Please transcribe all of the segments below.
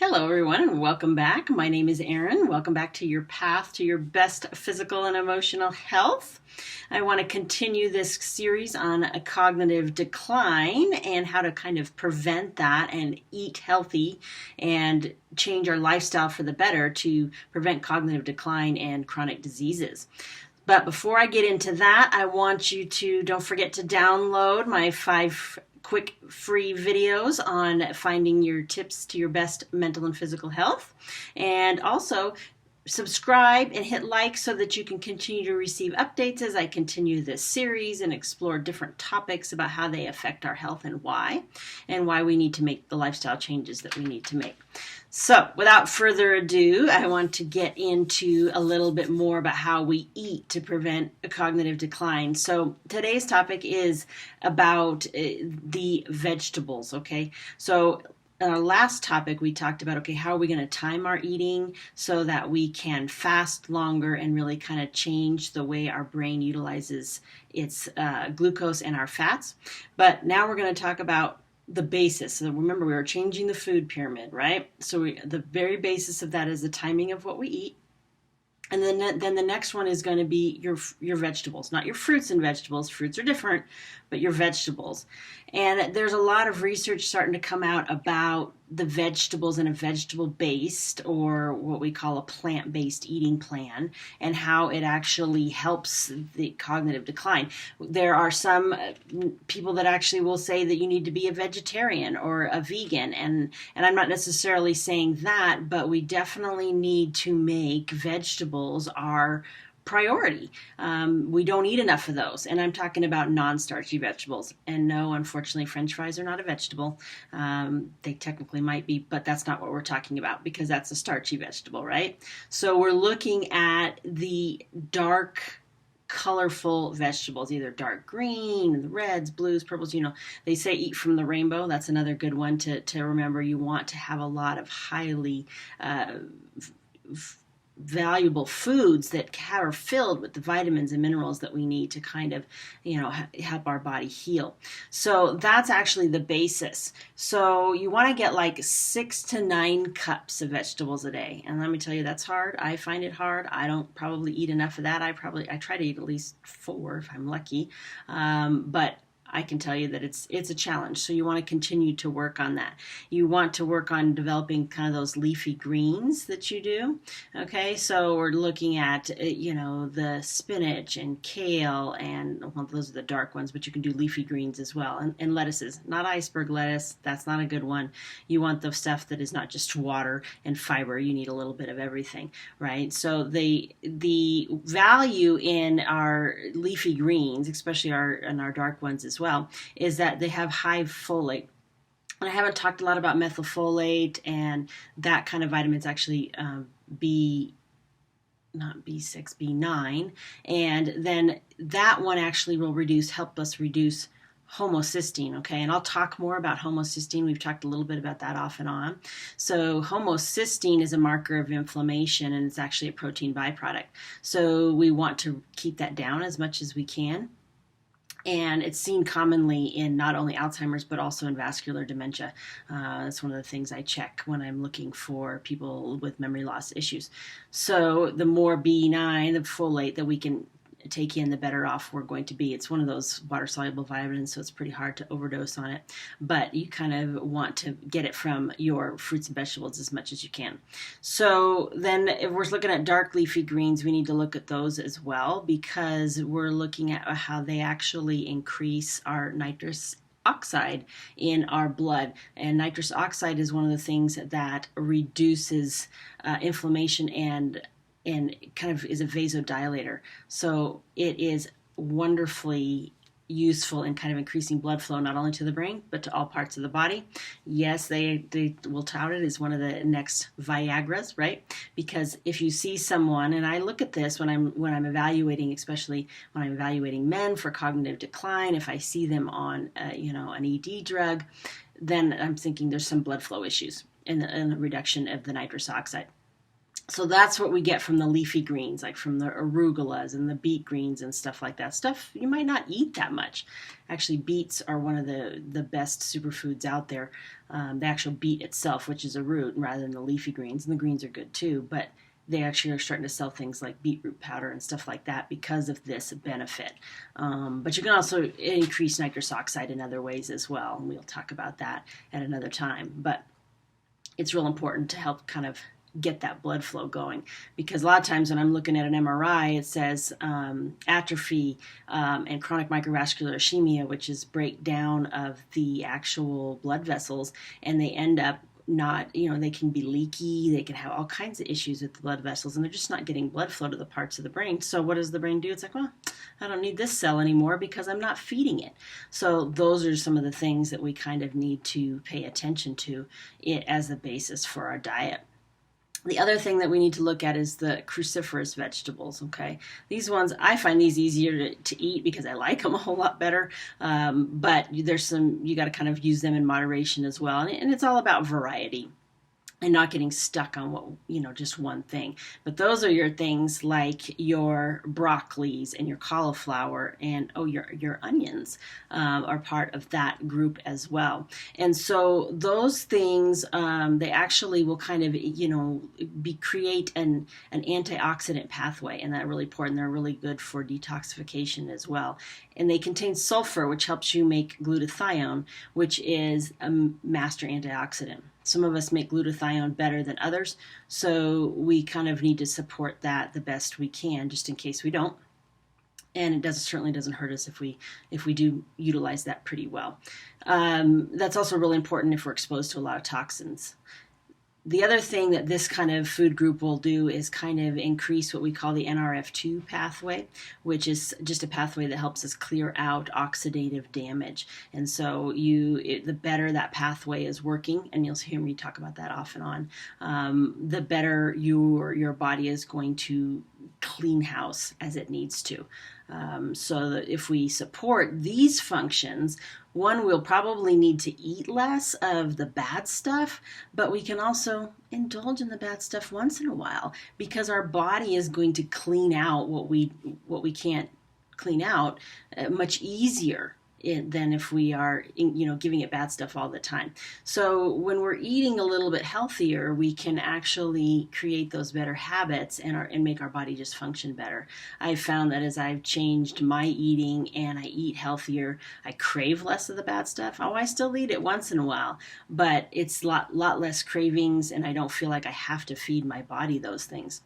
Hello, everyone, and welcome back. My name is Erin. Welcome back to your path to your best physical and emotional health. I want to continue this series on a cognitive decline and how to kind of prevent that and eat healthy and change our lifestyle for the better to prevent cognitive decline and chronic diseases. But before I get into that, I want you to don't forget to download my 5 quick free videos on finding your tips to your best mental and physical health. And also subscribe and hit like so that you can continue to receive updates as I continue this series and explore different topics about how they affect our health and why we need to make the lifestyle changes that we need to make. So, without further ado, I want to get into a little bit more about how we eat to prevent a cognitive decline. So, today's topic is about the vegetables, okay? So, in our last topic, we talked about, okay, how are we going to time our eating so that we can fast longer and really kind of change the way our brain utilizes its glucose and our fats. But now we're going to talk about the basis. So remember, we were changing the food pyramid, right? So the very basis of that is the timing of what we eat. And then the next one is going to be your vegetables, not your fruits and vegetables. Fruits are different, but your vegetables. And there's a lot of research starting to come out about the vegetables in a vegetable-based or what we call a plant-based eating plan and how it actually helps the cognitive decline. There are some people that actually will say that you need to be a vegetarian or a vegan, and I'm not necessarily saying that, but we definitely need to make vegetables our priority. We don't eat enough of those, and I'm talking about non-starchy vegetables. And no, unfortunately, French fries are not a vegetable. They technically might be, but that's not what we're talking about because that's a starchy vegetable, right? So we're looking at the dark, colorful vegetables, either dark green, the reds, blues, purples. They say eat from the rainbow. That's another good one to remember. You want to have a lot of highly valuable foods that are filled with the vitamins and minerals that we need to kind of, help our body heal. So that's actually the basis. So you want to get like 6 to 9 cups of vegetables a day. And let me tell you, that's hard. I find it hard. I don't probably eat enough of that. I try to eat at least 4 if I'm lucky. But I can tell you that it's a challenge. So you want to continue to work on that. You want to work on developing kind of those leafy greens that you do. Okay, so we're looking at, the spinach and kale, and well, those are the dark ones, but you can do leafy greens as well. And lettuces, not iceberg lettuce. That's not a good one. You want the stuff that is not just water and fiber. You need a little bit of everything, right? So the value in our leafy greens, especially in our dark ones as well, is that they have high folate. And I haven't talked a lot about methylfolate and that kind of vitamins, actually not B6, B9. And then that one actually will help us reduce homocysteine, okay? And I'll talk more about homocysteine. We've talked a little bit about that off and on. So homocysteine is a marker of inflammation, and it's actually a protein byproduct. So we want to keep that down as much as we can. And it's seen commonly in not only Alzheimer's, but also in vascular dementia. That's one of the things I check when I'm looking for people with memory loss issues. So the more B9, the folate that we can take in, the better off we're going to be. It's one of those water-soluble vitamins, so it's pretty hard to overdose on it. But you kind of want to get it from your fruits and vegetables as much as you can. So then if we're looking at dark leafy greens, we need to look at those as well because we're looking at how they actually increase our nitrous oxide in our blood. And nitrous oxide is one of the things that reduces inflammation and kind of is a vasodilator. So it is wonderfully useful in kind of increasing blood flow, not only to the brain, but to all parts of the body. Yes, they will tout it as one of the next Viagras, right? Because if you see someone, and I look at this when I'm evaluating, especially when I'm evaluating men for cognitive decline, if I see them on, an ED drug, then I'm thinking there's some blood flow issues in the reduction of the nitrous oxide. So that's what we get from the leafy greens, like from the arugulas and the beet greens and stuff like that. Stuff you might not eat that much. Actually, beets are one of the best superfoods out there. The actual beet itself, which is a root, rather than the leafy greens. And the greens are good too, but they actually are starting to sell things like beetroot powder and stuff like that because of this benefit. But you can also increase nitrous oxide in other ways as well. And we'll talk about that at another time. But it's real important to help kind of get that blood flow going, because a lot of times when I'm looking at an MRI, it says atrophy and chronic microvascular ischemia, which is breakdown of the actual blood vessels, and they end up not, they can be leaky, they can have all kinds of issues with the blood vessels, and they're just not getting blood flow to the parts of the brain. So what does the brain do? It's like, well, I don't need this cell anymore because I'm not feeding it. So those are some of the things that we kind of need to pay attention to it as the basis for our diet. The other thing that we need to look at is the cruciferous vegetables, okay? These ones, I find these easier to eat because I like them a whole lot better, but there's some, you got to kind of use them in moderation as well, and it's all about variety and not getting stuck on what, just one thing. But those are your things like your broccolis and your cauliflower and, your onions are part of that group as well. And so those things, they actually will kind of, create an antioxidant pathway, and that's really important. They're really good for detoxification as well. And they contain sulfur, which helps you make glutathione, which is a master antioxidant. Some of us make glutathione better than others, so we kind of need to support that the best we can, just in case we don't. And it certainly doesn't hurt us if we do utilize that pretty well. That's also really important if we're exposed to a lot of toxins. The other thing that this kind of food group will do is kind of increase what we call the NRF2 pathway, which is just a pathway that helps us clear out oxidative damage. And so the better that pathway is working, and you'll hear me talk about that off and on, the better your body is going to clean house as it needs to. So that if we support these functions, one, we'll probably need to eat less of the bad stuff, but we can also indulge in the bad stuff once in a while, because our body is going to clean out what we can't clean out much easier than if we are, giving it bad stuff all the time. So when we're eating a little bit healthier, we can actually create those better habits and make our body just function better. I've found that as I've changed my eating and I eat healthier, I crave less of the bad stuff. I still eat it once in a while, but it's a lot less cravings, and I don't feel like I have to feed my body those things.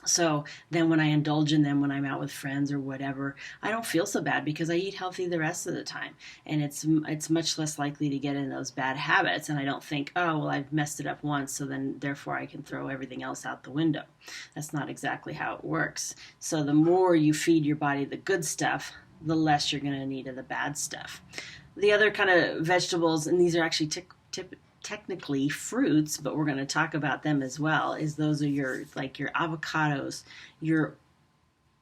So then when I indulge in them when I'm out with friends or whatever, I don't feel so bad because I eat healthy the rest of the time. And it's much less likely to get in those bad habits. And I don't think, oh, well, I've messed it up once, so then therefore I can throw everything else out the window. That's not exactly how it works. So the more you feed your body the good stuff, the less you're going to need of the bad stuff. The other kind of vegetables, and these are actually technically fruits, but we're going to talk about them as well, is those are your avocados, your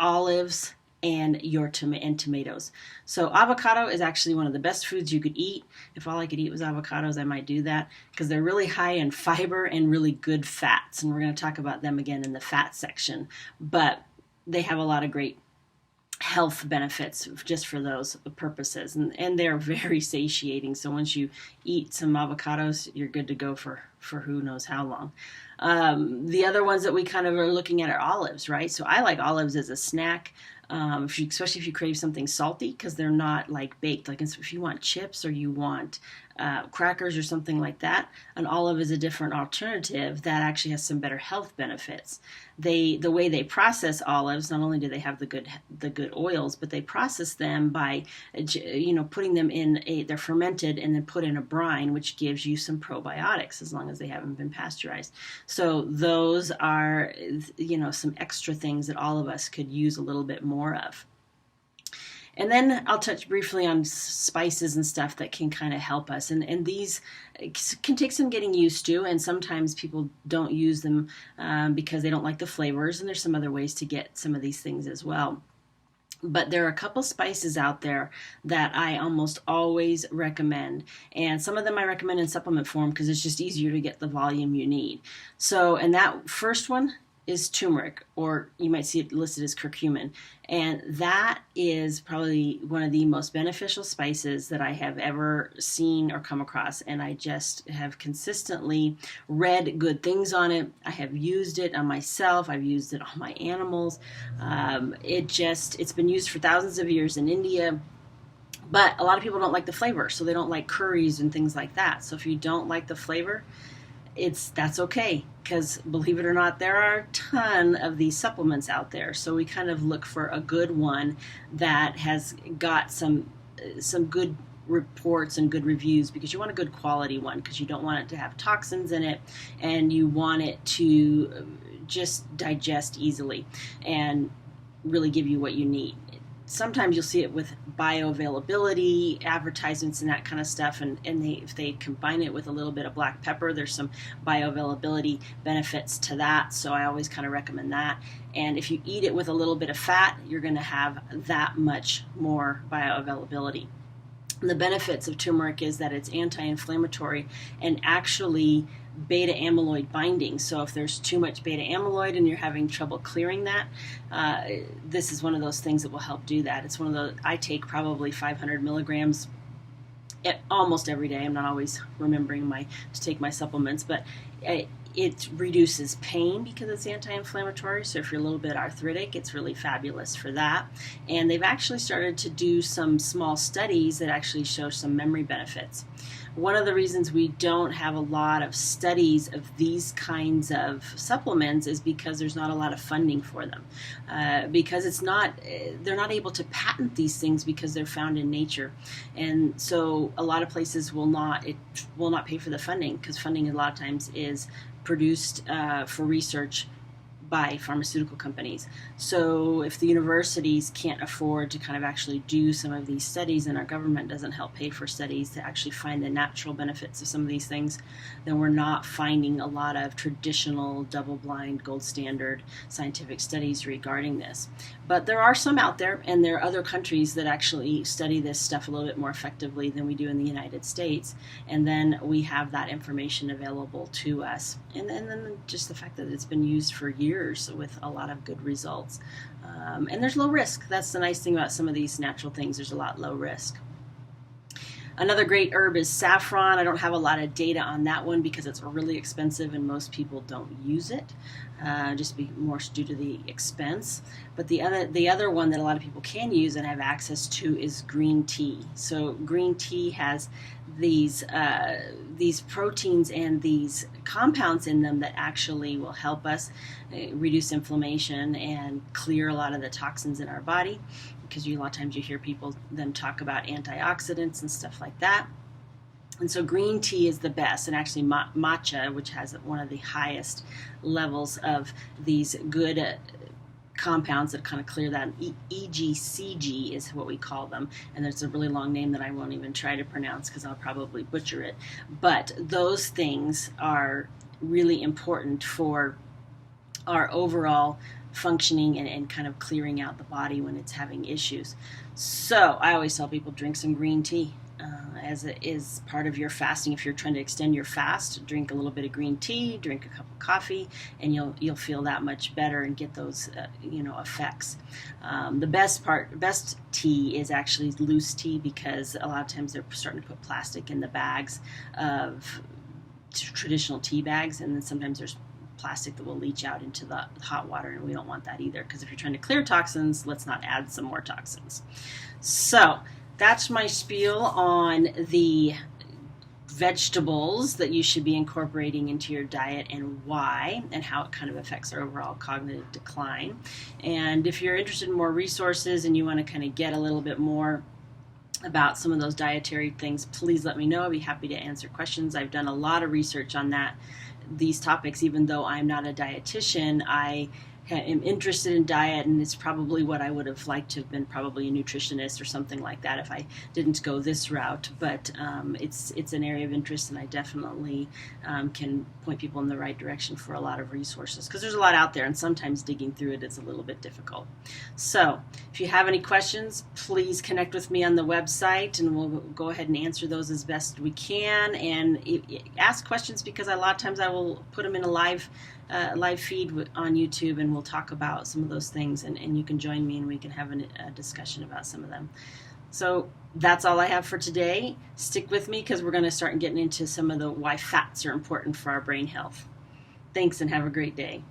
olives, and your tomatoes. So avocado is actually one of the best foods you could eat. If all I could eat was avocados, I might do that, because they're really high in fiber and really good fats, and we're going to talk about them again in the fat section. But they have a lot of great health benefits just for those purposes, and they're very satiating. So once you eat some avocados, you're good to go for who knows how long. The other ones that we kind of are looking at are olives, right? So I like olives as a snack, especially if you crave something salty, because they're not like baked. Like if you want chips or you want crackers or something like that, an olive is a different alternative that actually has some better health benefits. The way they process olives, not only do they have the good oils, but they process them by putting them they're fermented and then put in a brine, which gives you some probiotics as long as they haven't been pasteurized. So those are some extra things that all of us could use a little bit more of. And then I'll touch briefly on spices and stuff that can kind of help us. And these can take some getting used to, and sometimes people don't use them because they don't like the flavors, and there's some other ways to get some of these things as well. But there are a couple spices out there that I almost always recommend. And some of them I recommend in supplement form because it's just easier to get the volume you need. So, and that first one is turmeric, or you might see it listed as curcumin. And that is probably one of the most beneficial spices that I have ever seen or come across. And I just have consistently read good things on it. I have used it on myself. I've used it on my animals. It's been used for thousands of years in India. But a lot of people don't like the flavor, so they don't like curries and things like that. So if you don't like the flavor, that's okay, because believe it or not, there are a ton of these supplements out there. So we kind of look for a good one that has got some good reports and good reviews, because you want a good quality one, because you don't want it to have toxins in it, and you want it to just digest easily and really give you what you need. Sometimes you'll see it with bioavailability advertisements and that kind of stuff, and if they combine it with a little bit of black pepper, there's some bioavailability benefits to that, so I always kind of recommend that. And if you eat it with a little bit of fat, you're going to have that much more bioavailability. The benefits of turmeric is that it's anti-inflammatory and actually beta amyloid binding. So if there's too much beta amyloid and you're having trouble clearing that, this is one of those things that will help do that. It's one of those, I take probably 500 milligrams almost every day. I'm not always remembering to take my supplements, but it reduces pain because it's anti-inflammatory. So if you're a little bit arthritic, it's really fabulous for that. And they've actually started to do some small studies that actually show some memory benefits. One of the reasons we don't have a lot of studies of these kinds of supplements is because there's not a lot of funding for them. Because they're not able to patent these things because they're found in nature. And so a lot of places will not pay for the funding, because funding a lot of times is produced for research by pharmaceutical companies. So if the universities can't afford to kind of actually do some of these studies, and our government doesn't help pay for studies to actually find the natural benefits of some of these things, then we're not finding a lot of traditional double-blind gold standard scientific studies regarding this. But there are some out there, and there are other countries that actually study this stuff a little bit more effectively than we do in the United States, and then we have that information available to us. And then just the fact that it's been used for years with a lot of good results. And there's low risk. That's the nice thing about some of these natural things. There's a lot low risk. Another great herb is saffron. I don't have a lot of data on that one because it's really expensive and most people don't use it, just more due to the expense. But the other one that a lot of people can use and have access to is green tea. So green tea has these proteins and these compounds in them that actually will help us reduce inflammation and clear a lot of the toxins in our body. Because a lot of times you hear them talk about antioxidants and stuff like that. And so green tea is the best, and actually matcha, which has one of the highest levels of these good compounds that kind of clear that. EGCG is what we call them, and there's a really long name that I won't even try to pronounce because I'll probably butcher it. But those things are really important for our overall functioning and kind of clearing out the body when it's having issues. So I always tell people, drink some green tea as it is part of your fasting. If you're trying to extend your fast, drink a little bit of green tea, drink a cup of coffee, and you'll feel that much better and get those effects. The best tea is actually loose tea, because a lot of times they're starting to put plastic in the bags of traditional tea bags, and then sometimes there's plastic that will leach out into the hot water, and we don't want that either, because if you're trying to clear toxins, let's not add some more toxins. So that's my spiel on the vegetables that you should be incorporating into your diet and why, and how it kind of affects our overall cognitive decline. And if you're interested in more resources and you want to kind of get a little bit more about some of those dietary things, please let me know. I'd be happy to answer questions. I've done a lot of research on these topics. Even though I'm not a dietitian, I am interested in diet, and it's probably what I would have liked to have been, probably a nutritionist or something like that if I didn't go this route. But it's an area of interest, and I definitely can point people in the right direction for a lot of resources, because there's a lot out there, and sometimes digging through it is a little bit difficult. So if you have any questions, please connect with me on the website, and we'll go ahead and answer those as best we can. And ask questions, because a lot of times I will put them in a live feed on YouTube, and we'll talk about some of those things, and you can join me and we can have a discussion about some of them. So that's all I have for today. Stick with me, because we're going to start getting into some of the why fats are important for our brain health. Thanks, and have a great day.